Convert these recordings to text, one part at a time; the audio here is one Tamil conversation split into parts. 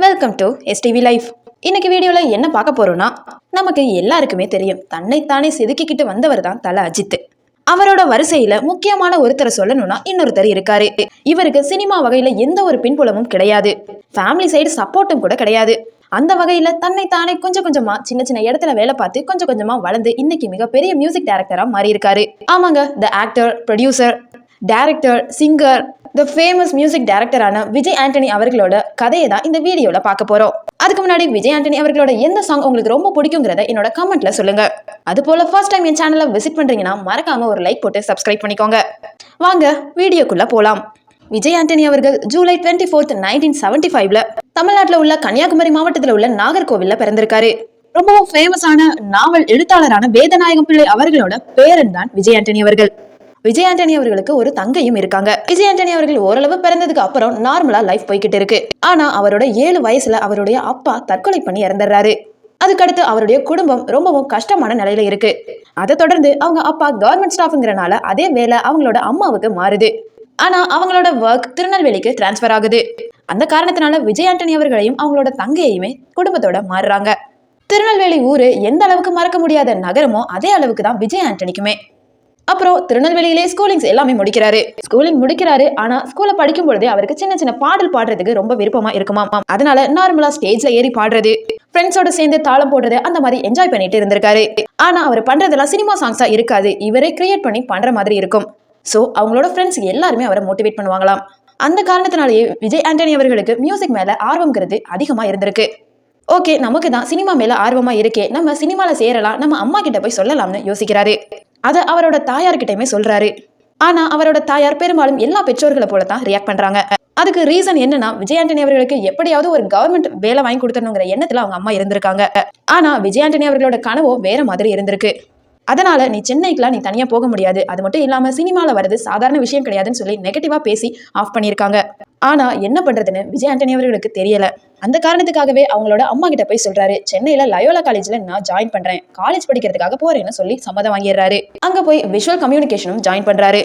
Welcome to STV life. இன்னைக்கு வீடியோவில் என்ன பார்க்க போறோம்னா, நமக்கு எல்லாருக்குமே தெரியும், தன்னைத்தானே செதுக்கிக்கிட்டு வந்தவர் தான் தல அஜித். அவரோட வரிசையில முக்கியமான ஒருத்தரை சொல்லணும்னா இன்னொருத்தர் இருக்காரு. இவருக்கு சினிமா வகையில எந்த ஒரு பின்புலமும் கிடையாது, ஃபேமிலி சைடு சப்போர்ட்டும் கூட கிடையாது. அந்த வகையில தன்னைத்தானே கொஞ்சம் கொஞ்சமா சின்ன சின்ன இடத்துல வேலை பார்த்து கொஞ்சம் கொஞ்சமா வளர்ந்து இன்னைக்கு மிகப்பெரிய மியூசிக் டைரக்டரா மாறி இருக்காரு. ஆமாங்க, the actor, producer, director, singer, the famous music டைரக்டரான விஜய் ஆண்டனி அவர்களோட கதையை தான் இந்த வீடியோல பார்க்க போறோம். அதுக்கு முன்னாடி விஜய் ஆண்டனி அவர்களோட எந்த சாங் உங்களுக்கு ரொம்ப பிடிக்குங்கிறத என்னோட கமெண்ட்ல சொல்லுங்க. அது போல ஃபர்ஸ்ட் டைம் என் சேனலை விசிட் பண்றீங்கன்னா மறக்காம ஒரு லைக் போட்டு சப்ஸ்கிரைப் பண்ணிக்கோங்க. வாங்க வீடியோக்குள்ள போலாம். விஜய் ஆண்டனி அவர்கள் ஜூலை 24, 1975 தமிழ்நாட்டில் உள்ள கன்னியாகுமரி மாவட்டத்தில் உள்ள நாகர்கோவில்ல பிறந்திருக்காரு. ரொம்பவும் ஃபேமஸான நாவல் எழுத்தாளரான வேதநாயகம் பிள்ளை அவர்களோட பேரன் தான் விஜய் ஆண்டனி அவர்கள். விஜய் ஆண்டனி அவர்களுக்கு ஒரு தங்கையும் இருக்காங்க. விஜய் ஆண்டனி அவர்கள் ஓரளவு பிறந்ததுக்கு அப்புறம் நார்மலா லைஃப் போய்கிட்டு இருக்கு. ஆனா அவரோட 7 வயசுல அவருடைய அப்பா தற்கொலை பண்ணி இறந்துடுறாரு. அதுக்கடுத்து அவருடைய குடும்பம் ரொம்பவும் கஷ்டமான நிலையில இருக்கு. அதை தொடர்ந்து அவங்க அப்பா கவர்மெண்ட் ஸ்டாஃப்ங்கிறனால அதே வேலை அவங்களோட அம்மாவுக்கு மாறுது. ஆனா அவங்களோட ஒர்க் திருநெல்வேலிக்கு டிரான்ஸ்பர் ஆகுது. அந்த காரணத்தினால விஜய் ஆண்டனி அவர்களையும் அவங்களோட தங்கையுமே குடும்பத்தோட மாறுறாங்க. திருநெல்வேலி ஊரு எந்த அளவுக்கு மறக்க முடியாத நகரமோ அதே அளவுக்கு தான் விஜய் ஆண்டனிக்குமே. அப்புறம் திருநெல்வேலியிலே ஸ்கூலிங்ஸ் எல்லாமே ஸ்கூலிங் முடிக்கிறாரு. ஆனா ஸ்கூல்ல படிக்கும் பொழுதே அவருக்கு சின்ன சின்ன பாடல் பாடுறதுக்கு ரொம்ப விருப்பமா இருக்குமா. அதனால நார்மலா ஸ்டேஜ்ல ஏறி பாடுறது, ஃப்ரெண்ட்ஸோட சேர்ந்து தாளம் போடுறது, அந்த மாதிரி என்ஜாய் பண்ணிட்டு இருந்திருக்காரு. ஆனா அவர் பண்றதெல்லாம் சினிமா சாங்ஸா இருக்காது, இவரே கிரியேட் பண்ணி பண்ற மாதிரி இருக்கும். சோ அவங்களோட ஃப்ரெண்ட்ஸ் எல்லாருமே அவரை மோட்டிவேட் பண்ணுவாங்களாம். அந்த காரணத்தினாலேயே விஜய் ஆண்டனி அவர்களுக்கு மியூசிக் மேல ஆர்வம்ங்கிறது அதிகமா இருந்திருக்கு. ஓகே, நமக்கு தான் சினிமா மேல ஆர்வமா இருக்கே, நம்ம சினிமால சேரலாம், நம்ம அம்மா கிட்ட போய் சொல்லலாம்னு யோசிக்கிறாரு. அதை அவரோட தாயார்கிட்டயுமே சொல்றாரு. ஆனா அவரோட தாயார் பெரும்பாலும் எல்லா பெற்றோர்களை போலதான் ரியாக்ட் பண்றாங்க. அதுக்கு ரீசன் என்னன்னா, விஜய் ஆண்டனி அவர்களுக்கு எப்படியாவது ஒரு கவர்மெண்ட் வேலை வாங்கி கொடுத்தணுங்கிற எண்ணத்துல அவங்க அம்மா இருந்திருக்காங்க. ஆனா விஜய் ஆண்டனி அவர்களோட கனவோ வேற மாதிரி இருந்திருக்கு. அதனால நீ சென்னைக்குலாம் நீ தனியா போக முடியாது, அது மட்டும் இல்லாம சினிமால வருது சாதாரண விஷயம் கிடையாதுன்னு சொல்லி நெகட்டிவா பேசி ஆஃப் பண்ணியிருக்காங்க. ஆனா என்ன பண்றதுன்னு விஜய் ஆண்டனி அவர்களுக்கு தெரியல. அந்த காரணத்துக்காகவே அவங்களோட அம்மா கிட்ட போய் சொல்றாரு, சென்னையில லயோலா காலேஜ்ல நான் ஜாயின் பண்றேன், காலேஜ் படிக்கிறதுக்காக போறேன்னு சொல்லி சம்மதம் வாங்கிடுறாரு. அங்க போய் விஷுவல் கம்யூனிகேஷனும் ஜாயின் பண்றாரு.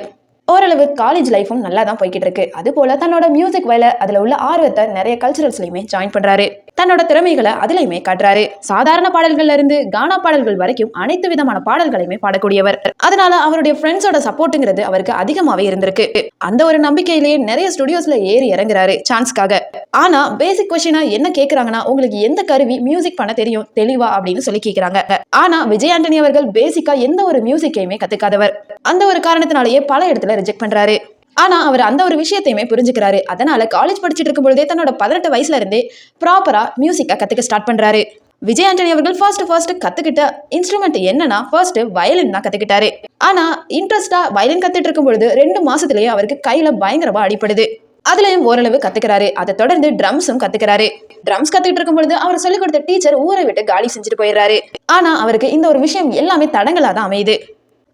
ஓரளவு காலேஜ் லைஃபும் நல்லா தான் போய்கிட்டு இருக்கு. அது போல தன்னோட மியூசிக் வேலை, அதுல உள்ள ஆர்வத்தை நிறைய கல்ச்சரல்ஸ்லயுமே ஜாயின் பண்றாரு. தன்னோட திறமைகளை அதுலயுமே காட்டுறாரு. சாதாரண பாடல்கள்ல இருந்து கானா பாடல்கள் வரைக்கும் அனைத்து விதமான பாடல்களையுமே பாடக்கூடியவர். அதனால அவருடைய ஃப்ரெண்ட்ஸோட சப்போர்ட்டுங்கிறது அவருக்கு அதிகமாவே இருந்திருக்கு. அந்த ஒரு நம்பிக்கையிலேயே நிறைய ஸ்டுடியோஸ்ல ஏறி இறங்குறாரு சான்ஸ்க்காக. ஆனா பேசிக் கொஸ்டினா என்ன கேக்குறாங்கன்னா, உங்களுக்கு எந்த கருவி மியூசிக் பண்ண தெரியும் தெளிவா அப்படின்னு சொல்லி கேக்குறாங்க. ஆனா விஜய் ஆண்டனி அவர்கள் பேசிக்கா எந்த ஒரு மியூசிக்கையுமே கத்துக்காதவர். அந்த ஒரு காரணத்தினாலேயே பல இடத்துல ரிஜெக்ட் பண்றாரு. ஆனா அவர் அந்த ஒரு விஷயத்தையுமே புரிஞ்சுக்கிறாரு. அதனால காலேஜ் படிச்சுட்டு இருக்கும் பொழுதே தன்னோட 18 வயசுல இருந்தே ப்ராப்பரா மியூசிக்கா கத்துக்க ஸ்டார்ட் பண்றாரு. விஜய் ஆண்டனி அவர்கள் ஃபர்ஸ்ட் கத்துக்கிட்ட இன்ஸ்ட்ருமெண்ட் என்னன்னா, ஃபர்ஸ்ட் வயலின் தான் கத்துக்கிட்டாரு. ஆனா இன்ட்ரெஸ்டா வயலின் கத்துட்டு இருக்கும் பொழுது 2 மாசத்திலேயே அவருக்கு கையில பயங்கரமா அடிப்படுது. அதுலயும் ஓரளவு கத்துக்கிறாரு. அதை தொடர்ந்து ட்ரம்ஸும் கத்துக்கிறாரு. ட்ரம்ஸ் கத்துக்கிட்டு இருக்கும் பொழுது அவர் சொல்லிக் கொடுத்த டீச்சர் ஊரை விட்டு காலி செஞ்சுட்டு போயிடுறாரு. ஆனா அவருக்கு இந்த ஒரு விஷயம் எல்லாமே தடங்களா தான் அமையுது.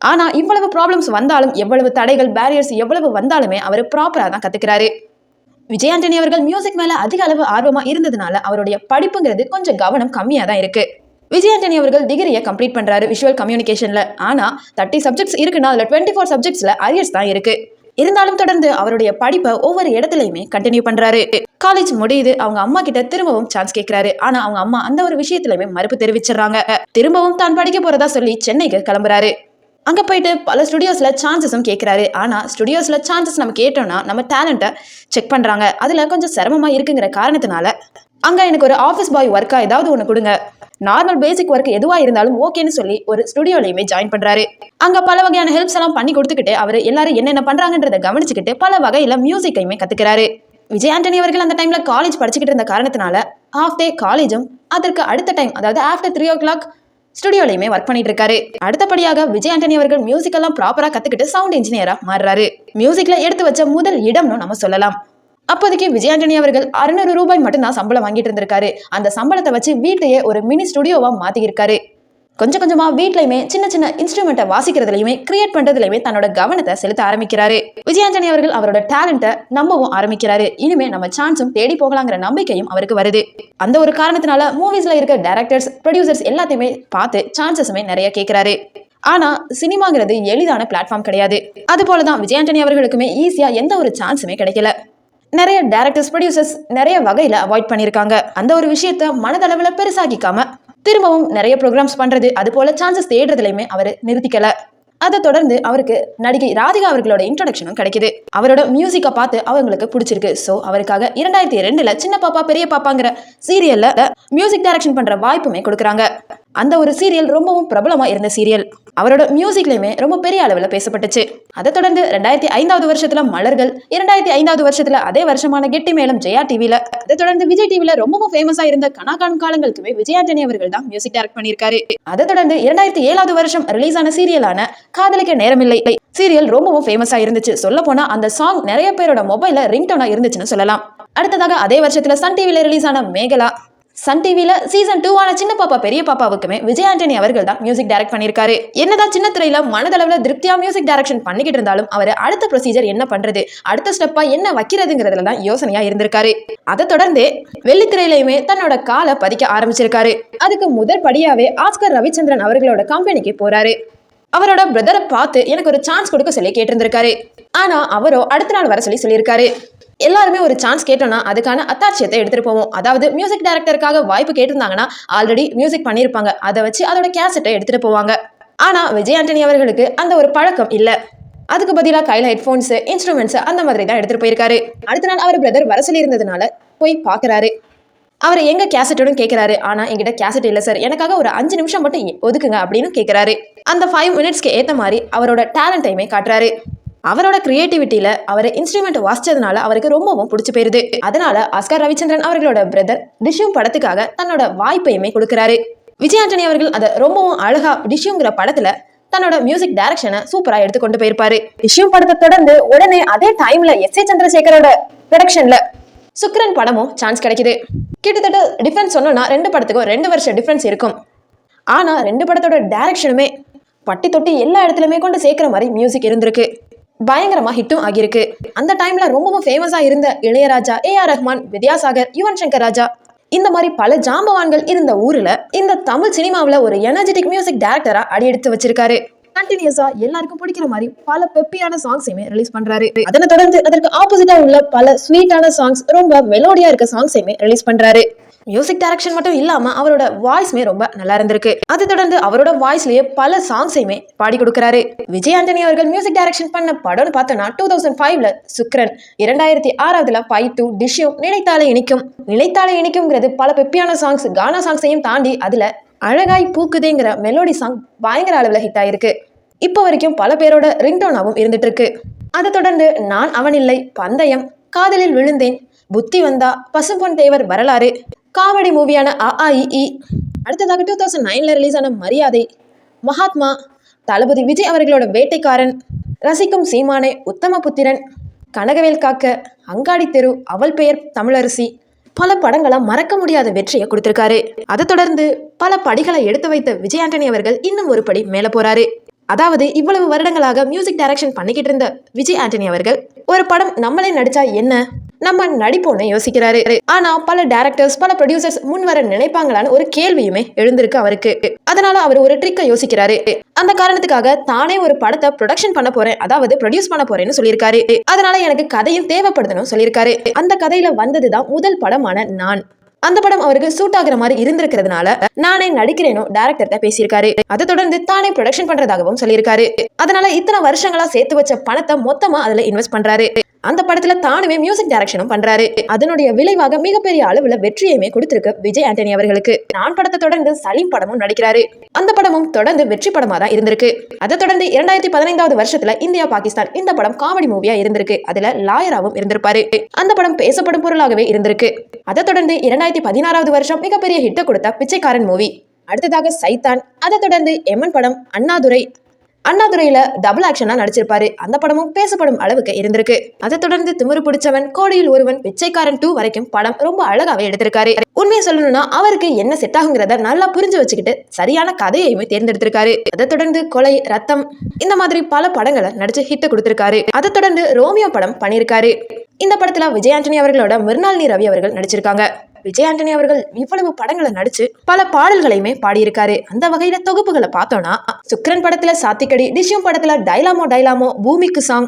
ஆனா இவ்வளவு ப்ராப்ளம்ஸ் வந்தாலும், எவ்வளவு தடைகள், பேரியர்ஸ் எவ்வளவு வந்தாலுமே அவர் ப்ராப்பரா தான் கத்துக்கிறாரு. விஜய் ஆண்டனி அவர்கள் மியூசிக் மேல அதிக அளவு ஆர்வமா இருந்ததுனால அவருடைய படிப்புங்கிறது கொஞ்சம் கவனம் கம்மியா தான் இருக்கு. விஜய் ஆண்டனி அவர்கள் டிகிரியை கம்ப்ளீட் பண்றாரு விஷுவல் கம்யூனிகேஷன்ல. ஆனா 30 சப்ஜெக்ட்ஸ் இருக்குன்னா அதுல 24 சப்ஜெக்ட்ஸ்ல அரியர்ஸ் தான் இருக்கு. இருந்தாலும் தொடர்ந்து அவருடைய படிப்பை ஒவ்வொரு இடத்துலயுமே கண்டினியூ பண்றாரு. காலேஜ் முடியுது, அவங்க அம்மா கிட்ட திரும்பவும் சான்ஸ் கேட்கிறாரு. ஆனா அவங்க அம்மா அந்த ஒரு விஷயத்திலுமே மறுப்பு தெரிவிச்சிடறாங்க. திரும்பவும் தான் படிக்க போறதா சொல்லி சென்னைக்கு கிளம்புறாரு. அங்க போயிட்டு பல ஸ்டுடியோஸ்ல சான்சஸும் கேட்கிறாரு. ஆனா ஸ்டுடியோஸ்ல சான்சஸ் நம்ம கேட்டோம்னா நம்ம டேலண்ட்டை செக் பண்றாங்க, அதுல கொஞ்சம் சிரமமா இருக்குங்கிற காரணத்தினால அங்க எனக்கு ஒரு ஆஃபீஸ் பாய் ஒர்க்கா ஏதாவது ஒண்ணு கொடுங்க, நார்மல் பேசிக் ஒர்க் எதுவா இருந்தாலும் ஓகேன்னு சொல்லி ஒரு ஸ்டுடியோலையுமே ஜாயின் பண்றாரு. அங்க பல வகையான ஹெல்ப்ஸ் எல்லாம் பண்ணி கொடுத்துக்கிட்டு அவர் எல்லாரும் என்னென்ன பண்றாங்கன்றதை கவனிச்சுக்கிட்டு பல வகையில மியூசிக்கையுமே கத்துக்கிறாரு. விஜய் ஆண்டனி அவர்கள் அந்த டைம்ல காலேஜ் படிச்சுக்கிட்டு இருந்த காரணத்தினால ஹாஃப் டே காலேஜும் அதற்கு அடுத்த டைம் அதாவது ஆஃப்டர் 3 o'clock ஸ்டுடியோலையுமே ஒர்க் பண்ணிட்டு இருக்காரு. அடுத்தபடியாக விஜய் ஆண்டனி அவர்கள் மியூசிக் எல்லாம் ப்ராப்பரா கத்துக்கிட்டு சவுண்ட் இன்ஜினியரா மாறுறாரு. மியூசிக்ல எடுத்து வச்ச முதல் இடம்னு நம்ம சொல்லலாம். அப்போதைக்கு விஜய் ஆண்டனி அவர்கள் 600 ரூபாய் மட்டும் தான் சம்பளம் வாங்கிட்டு இருந்திருக்காரு. அந்த சம்பளத்தை வச்சு வீட்டையே ஒரு மினி ஸ்டுடியோவா மாத்திருக்காரு. கொஞ்சம் கொஞ்சமா வீட்லயுமே சின்ன சின்ன இன்ஸ்ட்ருமெண்ட்டை வாசிக்கிறதுலையுமே கிரியேட் பண்றதுலையுமே தன்னோட கவனத்தை செலுத்த ஆரம்பிக்கிறாரு. விஜய் ஆண்டனி அவர்கள் அவரோட டேலண்ட்டை நம்பவும் ஆரம்பிக்கிறாரு. இனிமே நம்ம சான்ஸும் தேடி போகலாங்கிற நம்பிக்கையும் அவருக்கு வருது. அந்த ஒரு காரணத்தினால மூவிஸ்ல இருக்க டைரக்டர்ஸ், ப்ரொடியூசர்ஸ் எல்லாத்தையுமே பார்த்து சான்சஸுமே நிறைய கேட்கிறாரு. ஆனா சினிமாங்கிறது எளிதான பிளாட்ஃபார்ம் கிடையாது. அது போலதான் விஜய் ஆண்டனி அவர்களுக்குமே ஈஸியா எந்த ஒரு சான்ஸுமே கிடைக்கல. நிறைய டைரக்டர்ஸ் ப்ரொடியூசர்ஸ் நிறைய வகையில அவாய்ட் பண்ணியிருக்காங்க. அந்த ஒரு விஷயத்த மனதளவுல பெருசாக்கிக்காம திரும்பவும் நிறைய ப்ரோக்ராம்ஸ் பண்றது, அது போல சான்சஸ் தேடுறதுலையுமே அவர் நிறுத்திக்கல. அதை தொடர்ந்து அவருக்கு நடிகை ராதிகா அவர்களோட இன்ட்ரோடக்ஷனும் கிடைக்குது. அவரோட மியூசிக்கை பார்த்து அவங்களுக்கு பிடிச்சிருக்கு. ஸோ அவருக்காக 2002 சின்ன பாப்பா பெரிய பாப்பாங்கிற சீரியல்ல மியூசிக் டைரக்ஷன் பண்ற வாய்ப்புமே கொடுக்குறாங்க. அந்த ஒரு சீரியல் ரொம்பவும் பிரபலமா இருந்த சீரியல். அவரோட மியூசிக்லயுமே ரொம்ப பெரிய அளவில் பேசப்பட்டுச்சு. அதை தொடர்ந்து 2005 வருஷத்துல மலர்கள், 2005 வருஷத்துல அதே வருஷமான கெட்டி மேளம் ஜெயா டிவில, அதை தொடர்ந்து விஜய் டிவில ரொம்பவும் ஃபேமஸா இருந்த கனாகான் காலங்களுக்குமே விஜய் ஆண்டனி அவர்கள் தான் மியூசிக் டைரக்ட் பண்ணியிருக்காரு. அதை தொடர்ந்து 2007 வருஷம் ரிலீஸ் ஆன சீரியலான காதலிக்க நேரமில்லை சீரியல் ரொம்பவும் ஃபேமஸா இருந்துச்சு. சொல்ல போனா அந்த சாங் நிறைய பேரோட மொபைல்ல ரிங்டோனா இருந்துச்சுன்னு சொல்லலாம். அடுத்ததாக அதே வருஷத்துல சன் டிவில ரிலீஸ் ஆன மேகலா, சன் டிவில சீசன் 2 சின்ன பாப்பா பெரிய பாப்பாவுக்குமே விஜய் ஆண்டனி அவர்கள் தான் மியூசிக் டைரக்ட் பண்ணியிருக்காரு. என்னதான் சின்ன திரையில மனதளவுல திருப்தியா மியூசிக் டைரக்ஷன் பண்ணிக்கிட்டு இருந்தாலும் அவர் அடுத்த ப்ரொசீஜர் என்ன பண்றது, அடுத்த ஸ்டெப்பா என்ன வைக்கிறதுங்கிறதுல தான் யோசனையா இருந்திருக்காரு. அதை தொடர்ந்து வெள்ளித்திரையிலையுமே தன்னோட காலை பதிக்க ஆரம்பிச்சிருக்காரு. அதுக்கு முதல் படியாவே ஆஸ்கர் ரவிச்சந்திரன் அவர்களோட கம்பெனிக்கு போறாரு. அவரோட பிரதரை பார்த்து எனக்கு ஒரு சான்ஸ் கொடுக்க சொல்லி கேட்டிருந்திருக்காரு. ஆனா அவரோ அடுத்த நாள் வர சொல்லியிருக்காரு. எல்லாருமே ஒரு சான்ஸ் கேட்டோம்னா அதுக்கான அத்தாட்சியத்தை எடுத்துட்டு போவோம். அதாவது மியூசிக் டைரக்டருக்காக வாய்ப்பு கேட்டிருந்தாங்கன்னா ஆல்ரெடி மியூசிக் பண்ணியிருப்பாங்க, அதை வச்சு அதோட கேசட்டை எடுத்துட்டு போவாங்க. ஆனா விஜய் ஆண்டனி அவர்களுக்கு அந்த ஒரு பழக்கம் இல்லை. அதுக்கு பதிலாக கையில ஹெட்ஃபோன்ஸ், இன்ஸ்ட்ருமெண்ட்ஸ் அந்த மாதிரி தான் எடுத்துட்டு போயிருக்காரு. அடுத்த நாள் அவர் பிரதர் வர சொல்லி இருந்ததுனால போய் பாக்குறாரு. அவர் எங்க கேசட்டோட கேட்கிறாரு. ஆனா என்கிட்ட கேசட் இல்லை சார், எனக்காக ஒரு 5 நிமிஷம் மட்டும் ஒதுக்குங்க அப்படின்னு கேட்கிறாரு. அந்த 5 மினிட்ஸ்க்கு ஏத்த மாதிரி அவரோட டேலண்டையுமே காட்டுறாரு. அவரோட கிரியேட்டிவிட்டியில அவர் இன்ஸ்ட்ருமெண்ட் வாசிச்சதுனால அவருக்கு ரொம்பவும் பிடிச்சி போயிருது. அதனால ஆஸ்கர் ரவிச்சந்திரன் அவர்களோட பிரதர் டிஷ்யூம் படத்துக்காக தன்னோட வாய்ப்பையுமே கொடுக்கிறாரு. விஜய் ஆண்டனி அவர்கள் அதை ரொம்பவும் அழகா டிஷ்யூங்கிற படத்துல தன்னோட மியூசிக் டைரக்ஷனை சூப்பரா எடுத்து கொண்டு போயிருப்பாரு. டிஷ்யூம் படத்தை தொடர்ந்து உடனே அதே டைம்ல எஸ் ஏ சந்திரசேகரோட ப்ரொடக்ஷன்ல சுக்ரன் படமும் சான்ஸ் கிடைக்குது. கிட்டத்தட்ட டிஃபரன்ஸ் சொன்னோம்னா 2 படத்துக்கும் 2 வருஷம் டிஃபரன்ஸ் இருக்கும். ஆனா 2 படத்தோட டைரக்ஷனுமே பட்டி தொட்டி எல்லா இடத்துலயுமே கொண்டு சேர்க்கிற மாதிரி மியூசிக் இருந்திருக்கு. பயங்கரமா ஹிட்டும் ஆகியிருக்கு. அந்த டைம்ல ரொம்பவும் ஃபேமஸா இருந்த இளையராஜா, ஏஆர் ரஹ்மான், வித்யாசாகர், யுவன் சங்கர் ராஜா இந்த மாதிரி பல ஜாம்பவான்கள் இருந்த ஊர்ல இந்த தமிழ் சினிமாவில் ஒரு எனர்ஜெட்டிக் மியூசிக் டைரக்டரா அடி எடுத்து வச்சிருக்காரு. கண்டினியூஸா எல்லாருக்கும் பிடிக்கிற மாதிரி பல பெப்பியான சாங்ஸையுமே ரிலீஸ் பண்றாரு. அதனை தொடர்ந்து அதற்கு ஆப்போசிட்டா உள்ள பல ஸ்வீட்டான சாங்ஸ், ரொம்ப மெலோடியா இருக்க சாங்ஸையுமே ரிலீஸ் பண்றாரு. மியூசிக் டைரக்ஷன் மட்டும் இல்லாம அவரோட வாய்ஸ்மே ரொம்ப நல்லா இருந்திருக்கு. அதை தொடர்ந்து அவரோட வாய்ஸ்லயே பல சாங்ஸையுமே பாடி கொடுக்கிறாரு. விஜய் ஆண்டனி அவர்கள் மியூசிக் டைரக்ஷன் பண்ண படம்னு பார்த்தோம்னா 2005 சுக்ரன், 2006 ஃபைட் 2, டிஷ்யூம், நினைத்தாலே இனிக்கும். நினைத்தாலே இனிக்கும்ங்கிறது பல பெப்பியான சாங்ஸ், கானா சாங்ஸையும் தாண்டி அதுல அழகாய் பூக்குதேங்கிற மெலோடி சாங் பயங்கர அளவில் ஹிட் ஆயிருக்கு. இப்போ வரைக்கும் பல பேரோட ரிங்டோனாவும் இருந்துட்டு இருக்கு. அதை தொடர்ந்து நான் அவனில்லை, பந்தயம், காதலில் விழுந்தேன், புத்தி வந்தா, பசும்பொன் தேவர் வரலாறு, காமெடி மூவியான அஇஇ, அடுத்ததாக 2009 ரிலீஸ் ஆன மரியாதை, மகாத்மா, தளபதி விஜய் அவர்களோட வேட்டைக்காரன், ரசிக்கும் சீமானே, உத்தம புத்திரன், கனகவேல் காக்க, அங்காடி தெரு, அவள் பெயர் தமிழரசி, பல படங்களை மறக்க முடியாத வெற்றியை கொடுத்திருக்காரு. அதை தொடர்ந்து பல படிகளை எடுத்து வைத்த விஜய் ஆண்டனி அவர்கள் இன்னும் ஒரு படி மேல போறாரு. அதாவது இவ்வளவு வருடங்களாக மியூசிக் டைரக்ஷன் பண்ணிக்கிட்டு இருந்த விஜய் ஆண்டனி அவர்கள் ஒரு படம் நம்மளே நடிச்சா என்ன, நம்ம நடிப்போன்னு யோசிக்கிறாரு. ஆனா பல டைரக்டர்ஸ், பல ப்ரொடியூசர்ஸ் முன் வர நினைப்பாங்களான்னு ஒரு கேள்வியுமே எழுந்திருக்கு அவருக்கு. அதனால அவர் ஒரு ட்ரிக்கை யோசிக்கிறாரு. அந்த காரணத்துக்காக தானே ஒரு படத்தை ப்ரொடக்ஷன் பண்ண போறேன், அதாவது ப்ரொடியூஸ் பண்ண போறேன்னு சொல்லியிருக்காரு. அதனால எனக்கு கதையும் தேவைப்படுதுன்னு சொல்லியிருக்காரு. அந்த கதையில வந்ததுதான் முதல் படமான நான். அந்த படம் அவருக்கு சூட் ஆகுற மாதிரி இருந்திருக்கிறதுனால நானே நடிக்கிறேனோ டைரக்டர்கிட்ட பேசியிருக்காரு. அதை தொடர்ந்து தானே ப்ரொடக்ஷன் பண்றதாகவும் சொல்லியிருக்காரு. அதனால இத்தனை வருஷங்களா சேர்த்து வச்ச பணத்தை மொத்தமா அதுல இன்வெஸ்ட் பண்றாரு. அந்த படத்துல தானுமே மியூசிக் டைரக்ஷனும் பண்றாரு. அதனுடைய விளைவாக மிகப்பெரிய அளவுல வெற்றியுமே கொடுத்திருக்கு விஜய் ஆண்டனி அவர்களுக்கு. நான் படத்தை தொடர்ந்து சலீம் படமும் நடிக்கிறாரு. அந்த படமும் தொடர்ந்து வெற்றி படமா தான் இருந்திருக்கு. அதை தொடர்ந்து 2015 வருஷத்துல இந்தியா பாகிஸ்தான் இந்த படம் காமெடி மூவியா இருந்திருக்கு. அதுல லாயராவும் இருந்திருப்பாரு. அந்த படம் பேசப்படும் பொருளாகவே இருந்திருக்கு. அதை தொடர்ந்து 2016 வருஷம் மிகப்பெரிய ஹிட்டை கொடுத்த பிச்சைக்காரன் மூவி, அடுத்ததாக சைத்தான், அதை தொடர்ந்து எமன் படம், அண்ணாதுரையில டபுள் ஆக்ஷனா நடிச்சிருப்பாரு. அந்த படமும் பேசப்படும் அளவுக்கு இருந்திருக்கு. அதை தொடர்ந்து திமிரு பிடிச்சவன், கோடியில் ஒருவன், பிச்சைக்காரன் 2 வரைக்கும் படம் ரொம்ப அழகாவே எடுத்திருக்காரு. உண்மையை சொல்லணும்னா அவருக்கு என்ன செட் ஆகுங்கிறத நல்லா புரிஞ்சு வச்சுக்கிட்டு சரியான கதையையுமே தேர்ந்தெடுத்திருக்காரு. அதை தொடர்ந்து கொலை, ரத்தம் இந்த மாதிரி பல படங்களை நடிச்சு ஹிட் கொடுத்திருக்காரு. அதை தொடர்ந்து ரோமியோ படம் பண்ணியிருக்காரு. இந்த படத்துல விஜய் ஆண்டனி அவர்களோட மிர்னாலினி ரவி அவர்கள் நடிச்சிருக்காங்க. விஜய் ஆண்டனி அவர்கள் இவ்வளவு படங்களை நடிச்சு பல பாடல்களையுமே பாடியிருக்காரு. அந்த வகையில தொகுப்புகளை பார்த்தோம்னா சுக்ரன் படத்துல சாத்திக்கடி, டிஷ்யூம் படத்துல டைலாமோ, பூமிக்கு சாங்,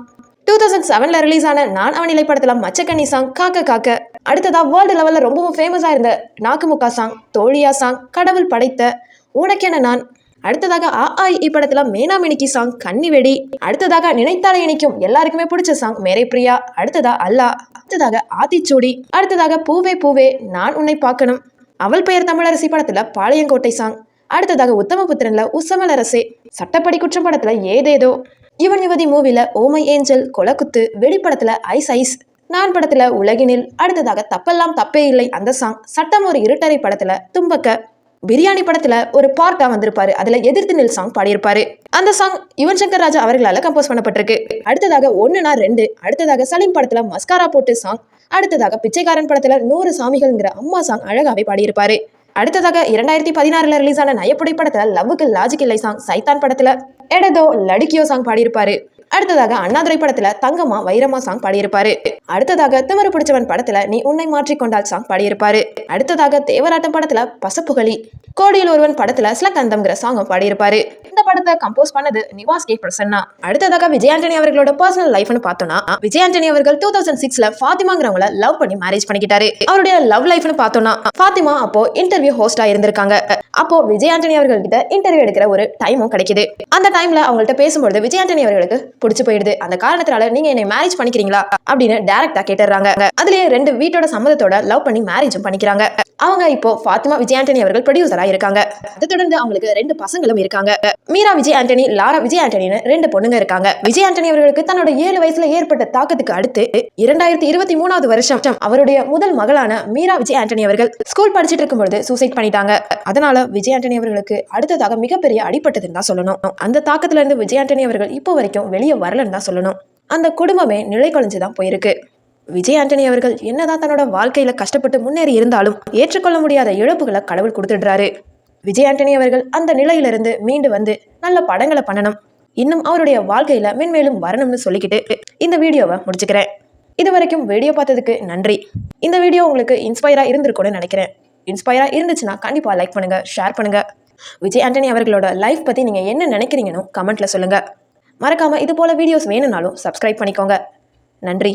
2007ல ரிலீஸ் ஆன நான் அவனிலை படத்துல மச்சக்கண்ணி சாங், காக்க காக்க. அடுத்ததா வேர்ல்டு லெவல்ல ரொம்பவும் ஃபேமஸா இருந்த நாக்குமுக்கா சாங், தோழியா சாங், கடவுள் படைத்த, உனக்கென நான். அடுத்ததாக ஆஇ படத்துல மேனா மினிக்கி சாங், கன்னி வெடி. அடுத்ததாக நினைத்தாலே இணைக்கும் எல்லாருக்குமே பிடிச்ச சாங் மேரே பிரியா. அடுத்ததா அல்லா. அடுத்ததாக ஆத்திச்சூடி. அடுத்ததாக பூவே பூவே, நான் உன்னை பார்க்கணும். அவள் பெயர் தமிழரசி படத்துல பாளையங்கோட்டை சாங். அடுத்ததாக உத்தமபுத்திரன்ல உசமலரசே. சட்டப்படி குற்றம் படத்துல ஏதேதோ. இவன் யுவதி மூவில ஓமை ஏஞ்சல், கொலக்குத்து, வெடிப்படத்துல ஐஸ் ஐஸ், நான் படத்துல உலகினில். அடுத்ததாக தப்பெல்லாம் தப்பே இல்லை அந்த சாங். சட்டம் ஒரு இருட்டறை படத்துல தும்பக்க. பிரியாணி படத்துல ஒரு பார்ட்டா வந்திருப்பாரு, அதுல எதிர்த்து நில் சாங் பாடியிருப்பாரு. அந்த சாங் யுவன் சங்கர் ராஜா அவர்களால கம்போஸ் பண்ணப்பட்டிருக்கு. அடுத்ததாக ஒண்ணுனா ரெண்டு. அடுத்ததாக சலீம் படத்துல மஸ்காரா போட்டு சாங். அடுத்ததாக பிச்சைக்காரன் படத்துல 100 சாமிகள்ங்கிற அம்மா சாங் அழகாவே பாடியிருப்பாரு. அடுத்ததாக 2016ல ரிலீஸ் ஆன நயப்புடை படத்துல லவ்வுக்கு லாஜிக் இல்லை சாங், சைத்தான் படத்துல எடதோ லடிக்கியோ சாங் பாடியிருப்பாரு. அடுத்ததாக அண்ணாதுரை படத்துல தங்கமா வைரமா சாங் பாடியிருப்பாரு. அடுத்ததாக திமிரு பிடிச்சவன் படத்துல நீ உன்னை மாற்றிக்கொண்டால் சாங் பாடியிருப்பாரு. அடுத்ததாக தேவராட்டம் படத்துல பசப்புகளி, கோடியில் ஒருவன் படத்துல ஸ்லகந்தம்ங்கிற சாங்கும் பாடியிருப்பாரு. இந்த படத்தை கம்போஸ் பண்ணது நிவாஸ் கே பிரசன்னா. அடுத்ததாக விஜய் ஆண்டனி அவர்களோட பர்சனல் லைஃப்னு பார்த்தோம்னா, விஜய் ஆண்டனி அவர்கள் 2006ல ஃபாத்திமாங்கிறவங்கள லவ் பண்ணி மேரேஜ் பண்ணிக்கிட்டாரு. அவருடைய லவ் லைஃப்னு பார்த்தோம்னா, ஃபாத்திமா அப்போ இன்டர்வியூ ஹோஸ்டா இருந்திருக்காங்க. அப்போ விஜய் ஆண்டனி அவர்கள் கிட்ட இன்டர்வியூ எடுக்கிற ஒரு டைமும் கிடைக்குது. அந்த டைம்ல அவங்கள்ட்ட பேசும்போது விஜய் ஆண்டனி அவர்களுக்கு பிடிச்சு போயிடுது. அந்த காரணத்தினால நீங்க என்னை மேரேஜ் பண்ணிக்கிறீங்களா அப்படின்னு டைரக்டா கேட்டுறாங்க. அதுலயே 2 வீட்டோட சம்மதத்தோட லவ் பண்ணி மேரேஜும் பண்ணிக்கிறாங்க. அவங்க இப்போ ஃபாத்திமா விஜய் ஆண்டனி அவர்கள் ப்ரொடியூசரா இருக்காங்க. அதை தொடர்ந்து அவங்களுக்கு 2 பசங்களும் இருக்காங்க. மீரா விஜய் ஆண்டனி, லாரா விஜய் ஆண்டனின்னு 2 பொண்ணுங்க இருக்காங்க. விஜய் ஆண்டனி அவர்களுக்கு தன்னோட 7 வயசுல ஏற்பட்ட தாக்கத்துக்கு அடுத்து 2023வது வருஷம் அவருடைய முதல் மகளான மீரா விஜய் ஆண்டனி அவர்கள் ஸ்கூல் படிச்சுட்டு இருக்கும்போது சூசைட் பண்ணிட்டாங்க. அதனால விஜய் ஆண்டனி அவர்களுக்கு அடுத்ததாக மிகப்பெரிய அடிபட்டதுன்னு தான் சொல்லணும். அந்த தாக்கத்துல இருந்து விஜய் ஆண்டனி அவர்கள் இப்போ வரைக்கும் வெளியே வரலன்னு தான் சொல்லணும். அந்த குடும்பமே நிலை குலைஞ்சுதான் போயிருக்கு. விஜய் ஆண்டனி அவர்கள் என்னதான் தன்னோட வாழ்க்கையில கஷ்டப்பட்டு முன்னேறி இருந்தாலும் ஏற்றுக்கொள்ள முடியாத இழப்புகளை கடவுள் கொடுத்துடுறாரு. விஜய் ஆண்டனி அவர்கள் அந்த நிலையிலிருந்து மீண்டு வந்து நல்ல படங்களை பண்ணணும், இன்னும் அவருடைய வாழ்க்கையில மென்மேலும் வரணும்னு சொல்லிக்கிட்டு இந்த வீடியோவை முடிச்சுக்கிறேன். இது வரைக்கும் வீடியோ பார்த்ததுக்கு நன்றி. இந்த வீடியோ உங்களுக்கு இன்ஸ்பயரா இருந்திருக்கும்னு நினைக்கிறேன். இன்ஸ்பயரா இருந்துச்சுன்னா கண்டிப்பா லைக் பண்ணுங்க, ஷேர் பண்ணுங்க. விஜய் ஆண்டனி அவர்களோட லைஃப் பத்தி நீங்க என்ன நினைக்கிறீங்கன்னு கமெண்ட்ல சொல்லுங்க. மறக்காம இது போல வீடியோஸ் வேணும்னாலும் சப்ஸ்கிரைப் பண்ணிக்கோங்க. நன்றி.